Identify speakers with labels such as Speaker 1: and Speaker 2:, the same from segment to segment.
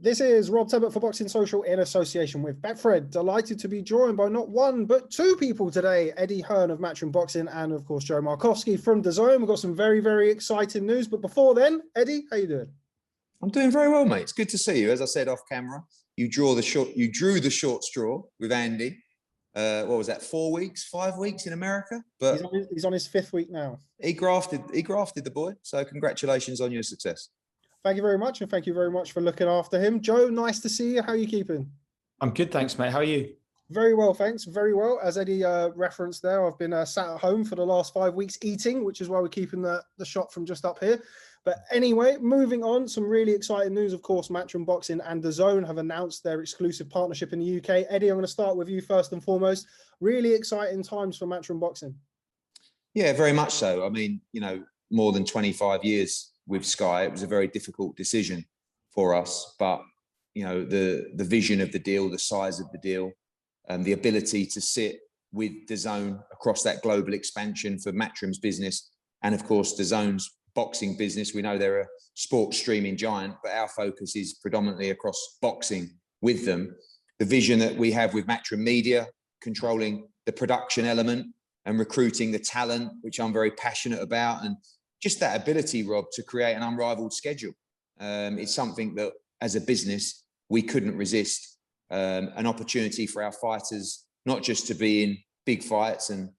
Speaker 1: This is Rob Tebbutt for Boxing Social in association with Betfred. Delighted to be joined by not one, but two people today. Eddie Hearn of Matchroom Boxing and, of course, Joe Markowski from DAZN. We've got some very, very exciting news. But before then, Eddie, how you doing?
Speaker 2: I'm doing very well, mate. It's good to see you. As I said off camera, you drew the short straw with Andy. What was that, 4 weeks, 5 weeks in America? But
Speaker 1: he's on his fifth week now.
Speaker 2: He grafted the boy. So congratulations on your success.
Speaker 1: Thank you very much, and thank you very much for looking after him. Joe, nice to see you. How are you keeping?
Speaker 3: I'm good, thanks, mate. How are you?
Speaker 1: Very well, thanks. Very well. As Eddie referenced there, I've been sat at home for the last 5 weeks eating, which is why we're keeping the shot from just up here. But anyway, moving on, some really exciting news. Of course, Matchroom Boxing and DAZN have announced their exclusive partnership in the UK. Eddie, I'm going to start with you first and foremost. Really exciting times for Matchroom Boxing.
Speaker 2: Yeah, very much so. I mean, more than 25 years with Sky, it was a very difficult decision for us. But, the vision of the deal, the size of the deal, and the ability to sit with DAZN across that global expansion for Matchroom's business, and of course, DAZN's boxing business. We know they're a sports streaming giant, but our focus is predominantly across boxing with them. The vision that we have with Matchroom Media, controlling the production element and recruiting the talent, which I'm very passionate about, and just that ability, Rob, to create an unrivaled schedule. It's something that, as a business, we couldn't resist. An opportunity for our fighters, not just to be in big fights and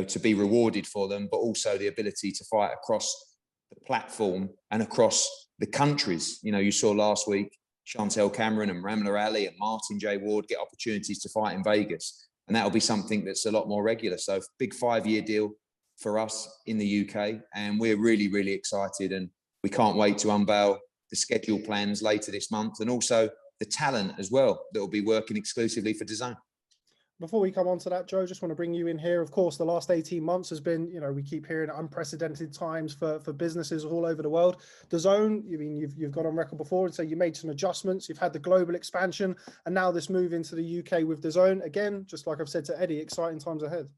Speaker 2: to be rewarded for them, but also the ability to fight across the platform and across the countries. You saw last week Chantel Cameron and Ramla Ali and Martin J. Ward get opportunities to fight in Vegas, and that'll be something that's a lot more regular. So big 5-year deal for us in the UK, and we're really, really excited, and we can't wait to unveil the schedule plans later this month, and also the talent as well that will be working exclusively for DAZN.
Speaker 1: Before we come on to that, Joe, just want to bring you in here. Of course, the last 18 months has been, we keep hearing unprecedented times for businesses all over the world. DAZN, you've got on record before and say you made some adjustments. You've had the global expansion, and now this move into the UK with DAZN. Again, just like I've said to Eddie, exciting times ahead.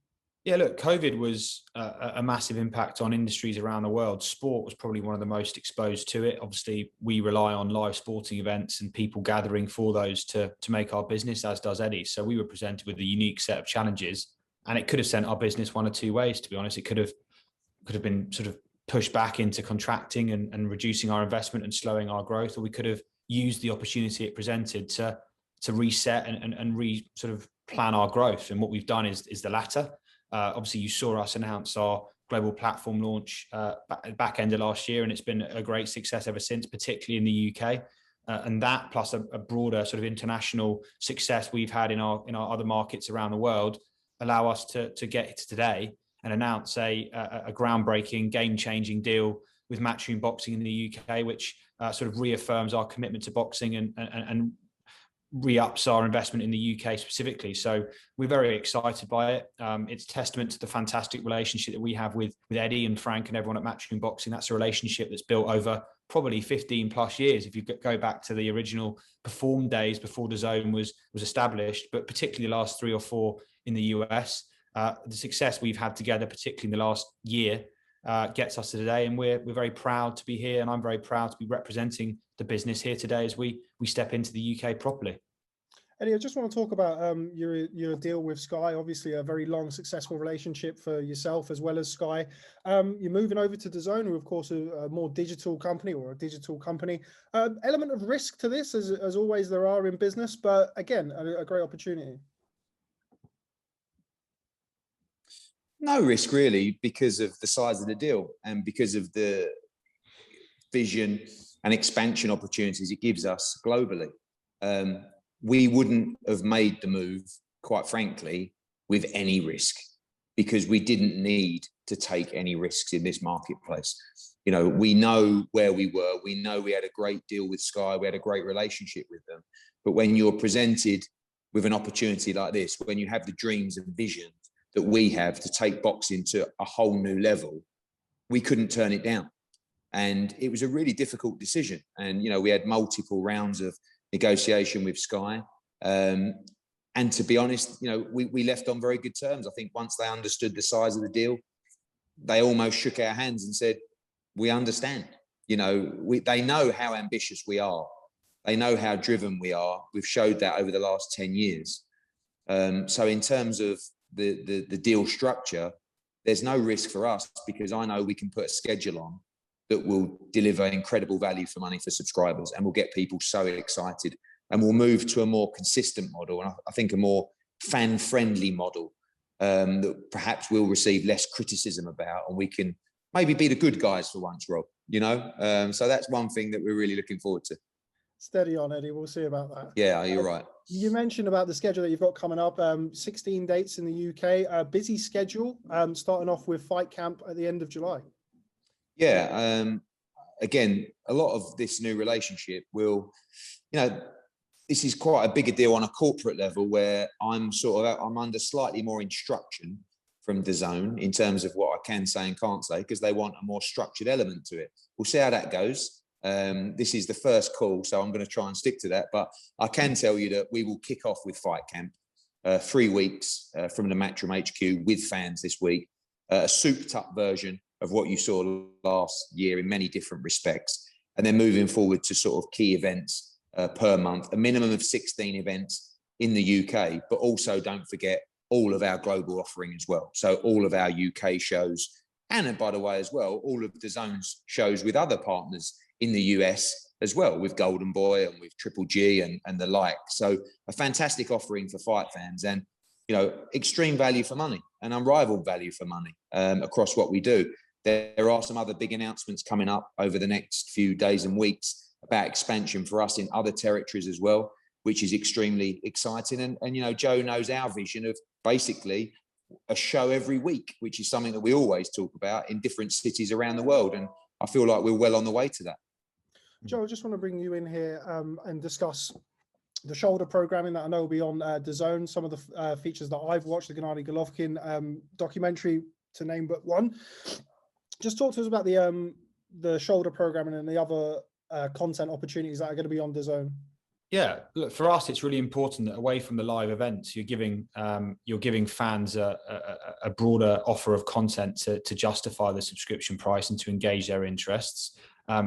Speaker 3: Yeah, look, COVID was a massive impact on industries around the world. Sport was probably one of the most exposed to it. Obviously, we rely on live sporting events and people gathering for those to make our business, as does Eddie. So we were presented with a unique set of challenges, and it could have sent our business one of two ways, to be honest. It could have been sort of pushed back into contracting and reducing our investment and slowing our growth, or we could have used the opportunity it presented to reset and sort of plan our growth. And what we've done is the latter. Obviously, you saw us announce our global platform launch back end of last year, and it's been a great success ever since, particularly in the UK. And that, plus a broader sort of international success we've had in our other markets around the world, allow us to get to today and announce a groundbreaking, game-changing deal with Matchroom Boxing in the UK, which sort of reaffirms our commitment to boxing and re-ups our investment in the UK specifically. So we're very excited by it. It's testament to the fantastic relationship that we have with Eddie and Frank and everyone at Matchroom Boxing. That's a relationship that's built over probably 15 plus years. If you go back to the original Perform days before DAZN was established, but particularly the last 3 or 4 in the US, the success we've had together, particularly in the last year, gets us to today. And we're very proud to be here, and I'm very proud to be representing the business here today as we step into the UK properly.
Speaker 1: Eddie, I just want to talk about your deal with Sky. Obviously, a very long, successful relationship for yourself as well as Sky. You're moving over to DAZN, who, of course, are a more digital company or a digital company. Element of risk to this, as always there are in business, but again, a great opportunity.
Speaker 2: No risk, really, because of the size of the deal and because of the vision and expansion opportunities it gives us globally. We wouldn't have made the move, quite frankly, with any risk, because we didn't need to take any risks in this marketplace. We know where we were. We know we had a great deal with Sky. We had a great relationship with them. But when you're presented with an opportunity like this, when you have the dreams and visions that we have to take boxing to a whole new level, we couldn't turn it down. And it was a really difficult decision. And, we had multiple rounds of negotiation with Sky. And to be honest, we left on very good terms. I think once they understood the size of the deal, they almost shook our hands and said, we understand. They know how ambitious we are. They know how driven we are. We've showed that over the last 10 years. So in terms of the deal structure, there's no risk for us because I know we can put a schedule on that will deliver incredible value for money for subscribers and will get people so excited, and we'll move to a more consistent model. And I think a more fan-friendly model that perhaps we'll receive less criticism about, and we can maybe be the good guys for once, Rob, you know? So that's one thing that we're really looking forward to.
Speaker 1: Steady on, Eddie. We'll see about that.
Speaker 2: Yeah, you're right.
Speaker 1: You mentioned about the schedule that you've got coming up, 16 dates in the UK, busy schedule, starting off with Fight Camp at the end of July.
Speaker 2: Yeah, again, a lot of this new relationship will, you know, this is quite a bigger deal on a corporate level where I'm under slightly more instruction from DAZN in terms of what I can say and can't say, because they want a more structured element to it. We'll see how that goes. This is the first call, so I'm going to try and stick to that. But I can tell you that we will kick off with Fight Camp, 3 weeks from the Matchroom HQ with fans this week, a souped-up version of what you saw last year in many different respects, and then moving forward to sort of key events per month, a minimum of 16 events in the UK, but also don't forget all of our global offering as well. So all of our UK shows, and by the way as well, all of DAZN's shows with other partners in the US as well, with Golden Boy and with Triple G and the like. So a fantastic offering for fight fans, and, you know, extreme value for money and unrivaled value for money across what we do. There are some other big announcements coming up over the next few days and weeks about expansion for us in other territories as well, which is extremely exciting. And you know, Joe knows our vision of basically a show every week, which is something that we always talk about in different cities around the world. And I feel like we're well on the way to that.
Speaker 1: Joe, I just want to bring you in here and discuss the shoulder programming that I know will be on DAZN. Some of the features that I've watched, the Gennady Golovkin documentary, to name but one. Just talk to us about the shoulder programming and the other content opportunities that are going to be on DAZN.
Speaker 3: Yeah, look, for us, it's really important that away from the live events, you're giving fans a broader offer of content to justify the subscription price and to engage their interests.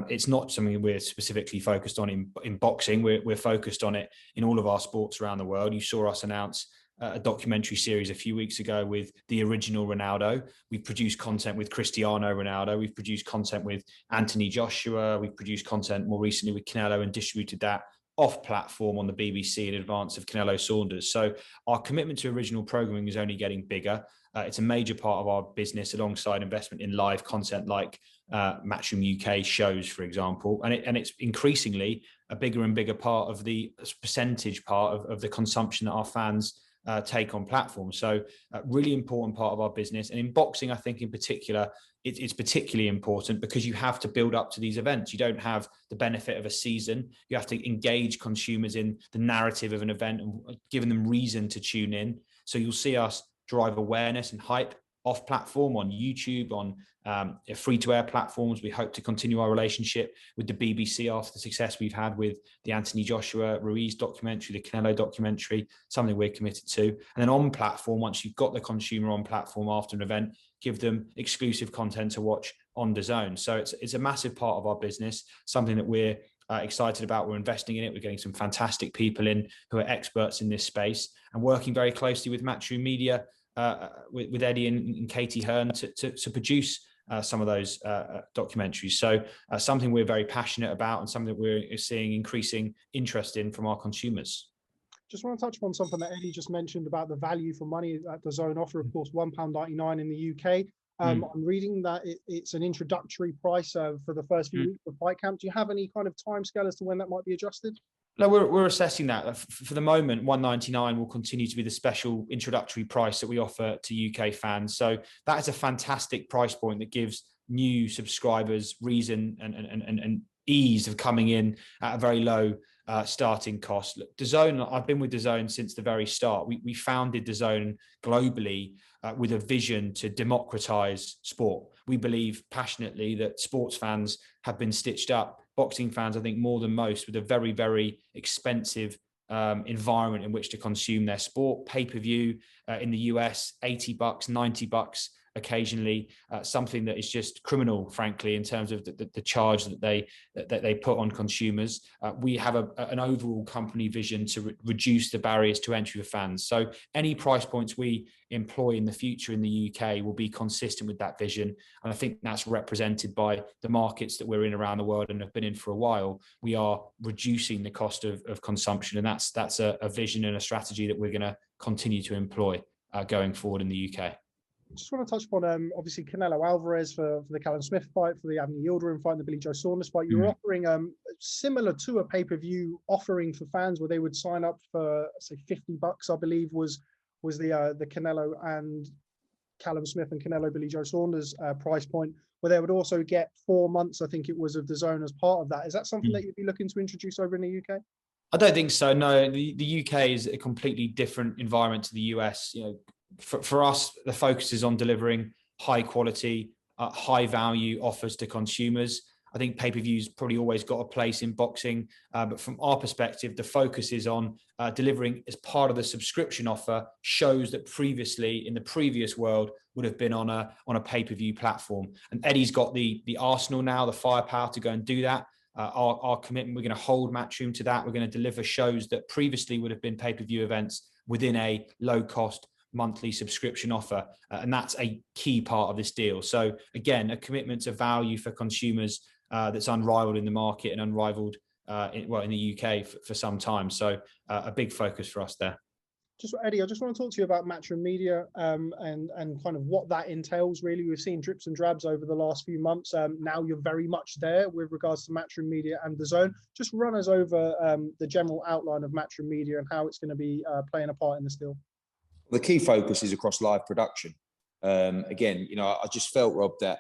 Speaker 3: It's not something we're specifically focused on in boxing. We're focused on it in all of our sports around the world. You saw us announce a documentary series a few weeks ago with the original Ronaldo. We've produced content with Cristiano Ronaldo. We've produced content with Anthony Joshua. We've produced content more recently with Canelo and distributed that off platform on the BBC in advance of Canelo Saunders. So our commitment to original programming is only getting bigger. It's a major part of our business alongside investment in live content like Matchroom UK shows, for example. And it's increasingly a bigger and bigger part of the percentage part of the consumption that our fans take on platforms. So a really important part of our business. And in boxing, I think in particular, it's particularly important because you have to build up to these events. You don't have the benefit of a season. You have to engage consumers in the narrative of an event and giving them reason to tune in. So you'll see us drive awareness and hype off platform on YouTube, on free-to-air platforms. We hope to continue our relationship with the BBC after the success we've had with the Anthony Joshua Ruiz documentary, the Canelo documentary, something we're committed to. And then on platform, once you've got the consumer on platform after an event, give them exclusive content to watch on DAZN. So it's a massive part of our business, something that we're excited about. We're investing in it. We're getting some fantastic people in who are experts in this space and working very closely with Matchroom Media, with Eddie and Katie Hearn to produce some of those documentaries. So something we're very passionate about and something that we're seeing increasing interest in from our consumers.
Speaker 1: Just want to touch upon something that Eddie just mentioned about the value for money that DAZN offer. Of course, £1.99 in the UK. I'm reading that it's an introductory price for the first few weeks of Fight Camp. Do you have any kind of timescale as to when that might be adjusted?
Speaker 3: No, we're assessing that. For the moment, $1.99 will continue to be the special introductory price that we offer to UK fans. So that is a fantastic price point that gives new subscribers reason and ease of coming in at a very low starting cost. Look, DAZN, I've been with DAZN since the very start. We founded DAZN globally with a vision to democratize sport. We believe passionately that sports fans have been stitched up, boxing fans, I think more than most, with a very, very expensive environment in which to consume their sport. Pay-per-view in the US, $80, $90 occasionally, something that is just criminal, frankly, in terms of the charge that they put on consumers. We have an overall company vision to reduce the barriers to entry for fans. So any price points we employ in the future in the UK will be consistent with that vision. And I think that's represented by the markets that we're in around the world and have been in for a while. We are reducing the cost of consumption. And that's a vision and a strategy that we're going to continue to employ going forward in the UK.
Speaker 1: Just want to touch upon obviously Canelo Alvarez for the Callum Smith fight, for the Anthony Yildirim fight, and the Billy Joe Saunders fight. You were offering similar to a pay-per-view offering for fans, where they would sign up for, say, $50, I believe was the Canelo and Callum Smith and Canelo Billy Joe Saunders price point, where they would also get 4 months, I think it was, of DAZN as part of that. Is that something that you'd be looking to introduce over in the UK?
Speaker 3: I don't think so. No, the UK is a completely different environment to the US. You know, for us, the focus is on delivering high quality, high value offers to consumers. I think pay-per-view's probably always got a place in boxing, but from our perspective, the focus is on delivering as part of the subscription offer shows that previously in the previous world would have been on a pay-per-view platform. And Eddie's got the arsenal now, the firepower to go and do that. Our commitment, we're going to hold Matchroom to that. We're going to deliver shows that previously would have been pay-per-view events within a low-cost monthly subscription offer, and that's a key part of this deal. So again, a commitment to value for consumers that's unrivaled in the market and unrivaled in the UK for some time. So a big focus for us there.
Speaker 1: Just Eddie, I just want to talk to you about Matchroom Media and kind of what that entails. Really, we've seen drips and drabs over the last few months. Now you're very much there with regards to Matchroom Media and DAZN. Just run us over the general outline of Matchroom Media and how it's going to be playing a part in this deal.
Speaker 2: The key focus is across live production. Again, I just felt, Rob, that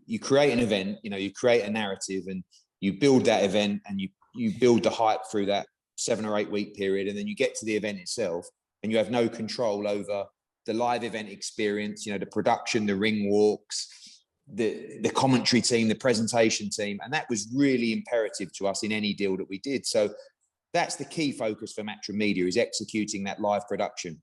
Speaker 2: you create an event, you create a narrative and you build that event and you build the hype through that 7 or 8 week period. And then you get to the event itself and you have no control over the live event experience, the production, the ring walks, the commentary team, the presentation team. And that was really imperative to us in any deal that we did. So that's the key focus for Matchroom Media, is executing that live production.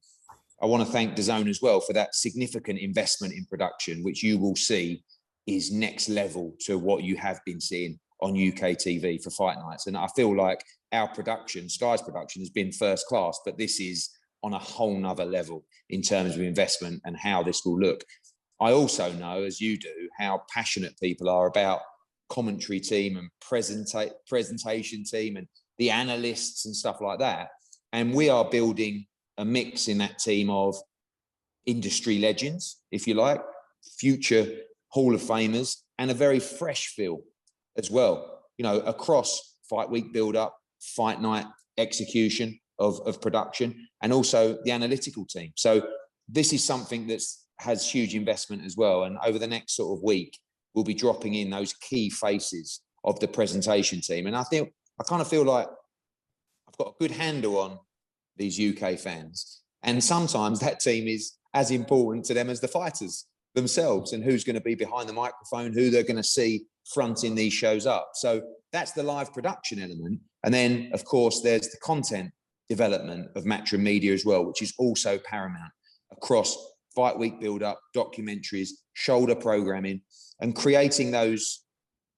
Speaker 2: I want to thank DAZN as well for that significant investment in production, which you will see is next level to what you have been seeing on UK TV for fight nights. And I feel like our production, Sky's production, has been first class, but this is on a whole nother level in terms of investment and how this will look. I also know, as you do, how passionate people are about commentary team and presentation team and the analysts and stuff like that. And we are building a mix in that team of industry legends, if you like, future Hall of Famers, and a very fresh feel as well, across fight week build-up, fight night execution of production, and also the analytical team. So this is something that has huge investment as well. And over the next sort of week, we'll be dropping in those key faces of the presentation team. And I kind of feel like I've got a good handle on these UK fans. And sometimes that team is as important to them as the fighters themselves, and who's going to be behind the microphone, who they're going to see fronting these shows up. So that's the live production element. And then, of course, there's the content development of Matchroom Media as well, which is also paramount across fight week build-up, documentaries, shoulder programming, and creating those,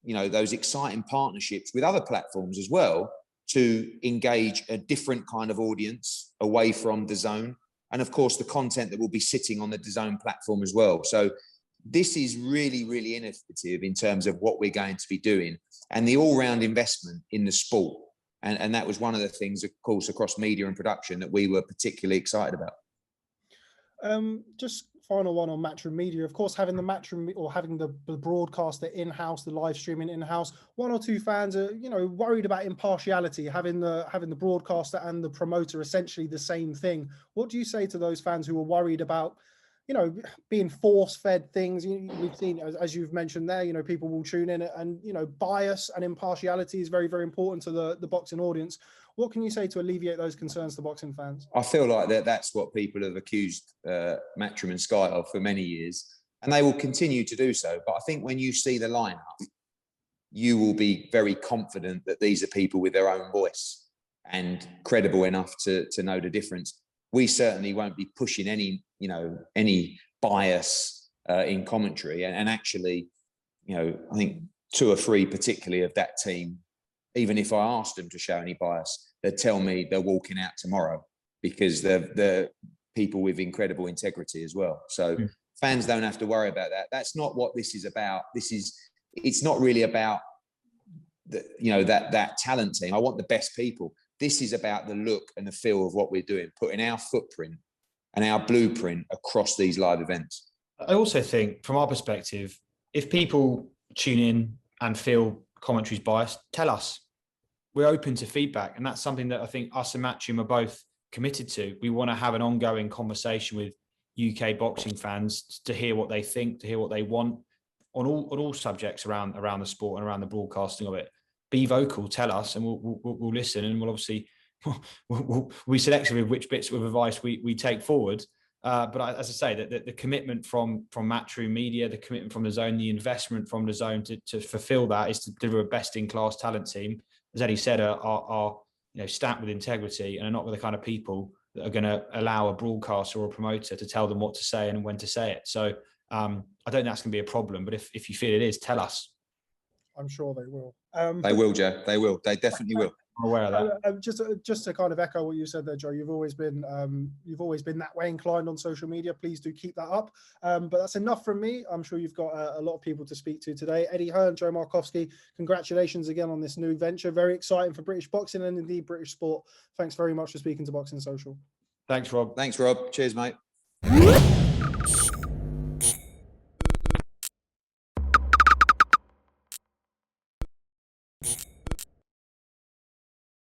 Speaker 2: those exciting partnerships with other platforms as well, to engage a different kind of audience away from DAZN, and of course the content that will be sitting on the DAZN platform as well. So this is really, really innovative in terms of what we're going to be doing and the all-round investment in the sport. And that was one of the things, of course, across media and production that we were particularly excited about.
Speaker 1: Just final one on Matchroom Media. Of course, having the Matchroom or having the broadcaster in-house, the live streaming in-house, one or two fans are, worried about impartiality, having the broadcaster and the promoter essentially the same thing. What do you say to those fans who are worried about, being force-fed things? We've seen, as you've mentioned there, people will tune in and, bias and impartiality is very, very important to the boxing audience. What can you say to alleviate those concerns to boxing fans?
Speaker 2: I feel like that's what people have accused Matchroom and Sky of for many years, and they will continue to do so. But I think when you see the lineup, you will be very confident that these are people with their own voice and credible enough to know the difference. We certainly won't be pushing any bias in commentary. And actually, you know, I think 2 or 3 particularly of that team, even if I asked them to show any bias, they'd tell me they're walking out tomorrow because they're people with incredible integrity as well. So fans don't have to worry about that. That's not what this is about. It's not really about that talent team. I want the best people. This is about the look and the feel of what we're doing, putting our footprint and our blueprint across these live events.
Speaker 3: I also think, from our perspective, if people tune in and feel commentary's biased, tell us. We're open to feedback. And that's something that I think us and Matchroom are both committed to. We want to have an ongoing conversation with UK boxing fans to hear what they think, to hear what they want on all subjects around the sport and around the broadcasting of it. Be vocal, tell us, and we'll listen, and we'll obviously we'll be selective with which bits of advice we take forward. But as I say, the commitment from Matchroom Media, the commitment from the DAZN, the investment from the DAZN to fulfil that is to deliver a best-in-class talent team. As Eddie said, are stamped with integrity and are not the kind of people that are going to allow a broadcaster or a promoter to tell them what to say and when to say it. So I don't think that's going to be a problem. But if you feel it is, tell us.
Speaker 1: I'm sure they will.
Speaker 2: They will, Joe. They will. They definitely will.
Speaker 3: I'm aware of that.
Speaker 1: Just to kind of echo what you said there, Joe, you've always been that way inclined on social media. Please do keep that up. But that's enough from me. I'm sure you've got a lot of people to speak to today. Eddie Hearn, Joe Markowski, congratulations again on this new venture. Very exciting for British boxing and indeed British sport. Thanks very much for speaking to Boxing Social.
Speaker 3: Thanks, Rob.
Speaker 2: Thanks, Rob. Cheers, mate.